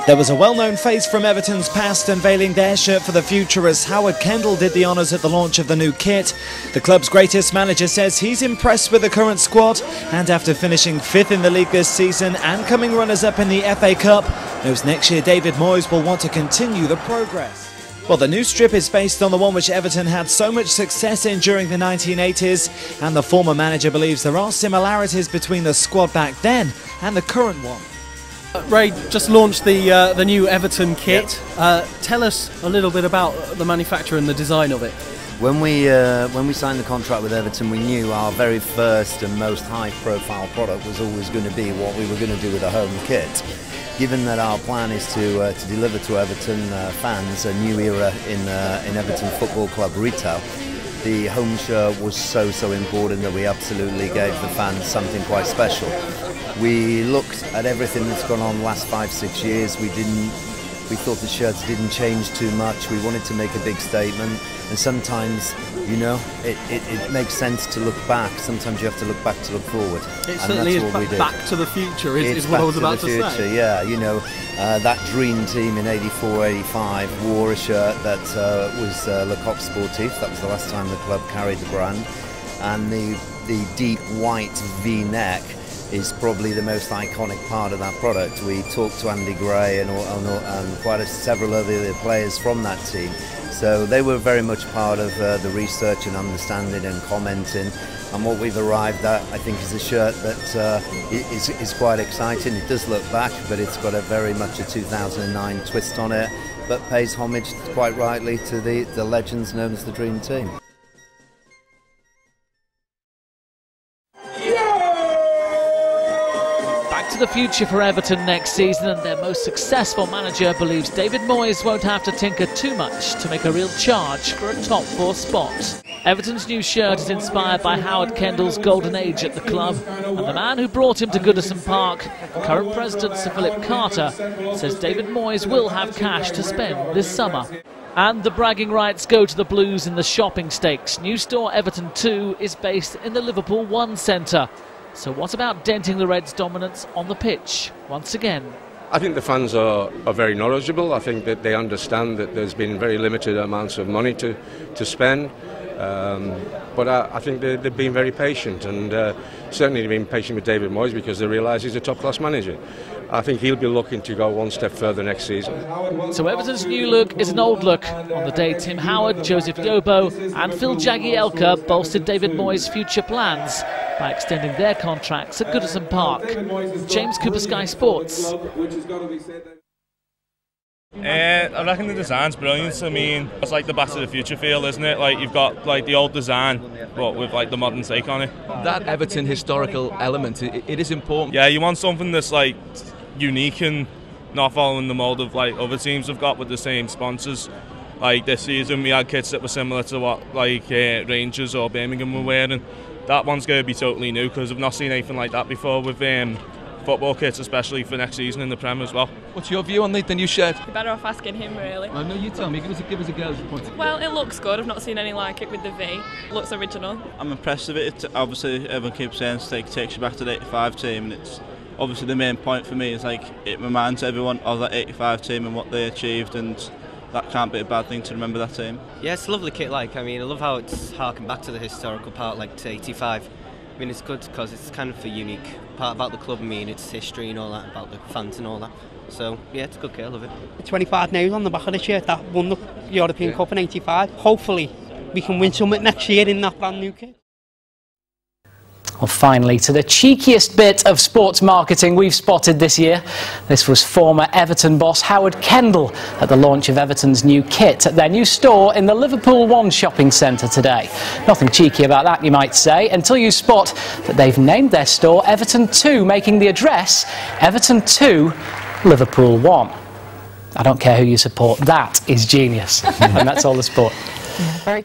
There was a well-known face from Everton's past unveiling their shirt for the future as Howard Kendall did the honours at the launch of the new kit. The club's greatest manager says he's impressed with the current squad, and after finishing 5th in the league this season and coming runners-up in the FA Cup, knows next year David Moyes will want to continue the progress. Well, the new strip is based on the one which Everton had so much success in during the 1980s, and the former manager believes there are similarities between the squad back then and the current one. Ray just launched the new Everton kit. Yep. Tell us a little bit about the manufacture and the design of it. When we signed the contract with Everton, we knew our very first and most high-profile product was always going to be what we were going to do with a home kit. Given that our plan is to deliver to Everton fans a new era in Everton Football Club retail, the home shirt was so important that we absolutely gave the fans something quite special. We looked at everything that's gone on the last 5-6 years. We thought the shirts didn't change too much. We wanted to make a big statement, and sometimes, you know, it makes sense to look back. Sometimes you have to look back to look forward. It certainly is back to the future, is what I was about to say. Yeah, you know, that dream team in '84-'85 wore a shirt that was Le Coq Sportif. That was the last time the club carried the brand, and the deep white V-neck is probably the most iconic part of that product. We talked to Andy Gray and several other players from that team, so they were very much part of the research and understanding and commenting. And what we've arrived at, I think, is a shirt that is quite exciting. It does look back, but it's got a very much a 2009 twist on it, but pays homage quite rightly to the legends known as the Dream Team. To the future for Everton next season, and their most successful manager believes David Moyes won't have to tinker too much to make a real charge for a top 4 spot. Everton's new shirt is inspired by Howard Kendall's golden age at the club, and the man who brought him to Goodison Park, current president Sir Philip Carter, says David Moyes will have cash to spend this summer. And the bragging rights go to the Blues in the shopping stakes. New store Everton 2 is based in the Liverpool One Centre. So what about denting the Reds' dominance on the pitch once again? I think the fans are very knowledgeable. I think that they understand that there's been very limited amounts of money to spend. But I think they've been very patient, and certainly they've been patient with David Moyes because they realise he's a top-class manager. I think he'll be looking to go one step further next season. So Everton's new look is an old look. On the day Tim Howard, Joseph Yobo and Phil Jagielka bolstered David Moyes' future plans by extending their contracts at Goodison Park. James Cooper, Sky Sports. I reckon the design's brilliant. I mean, it's like the Back to the Future feel, isn't it? Like you've got like the old design, but with like the modern take on it. That Everton historical element, it is important. Yeah, you want something that's like unique and not following the mould of like other teams have got with the same sponsors. Like this season, we had kits that were similar to what like Rangers or Birmingham were wearing. That one's going to be totally new because I've not seen anything like that before with football kits, especially for next season in the Prem as well. What's your view on the new shirt? You're better off asking him, really. I know, you tell me. Give us a go. Well, it looks good. I've not seen any like it with the V. It looks original. I'm impressed with it. Obviously, everyone keeps saying it takes you back to the '85 team, and it's obviously the main point for me is like it reminds everyone of that '85 team and what they achieved, and that can't be a bad thing to remember that team. Yeah, it's a lovely kit. Like, I mean, I love how it's harking back to the historical part, like to '85. I mean, it's good because it's kind of a unique part about the club. I mean, its history and all that, about the fans and all that. So, yeah, it's a good kit, I love it. 25 nails on the back of the shirt that won the European Cup in '85. Hopefully, we can win something next year in that brand new kit. Well, finally, to the cheekiest bit of sports marketing we've spotted this year. This was former Everton boss Howard Kendall at the launch of Everton's new kit at their new store in the Liverpool One shopping centre today. Nothing cheeky about that, you might say, until you spot that they've named their store Everton 2, making the address Everton 2, Liverpool One. I don't care who you support, that is genius. And that's all the sport. Very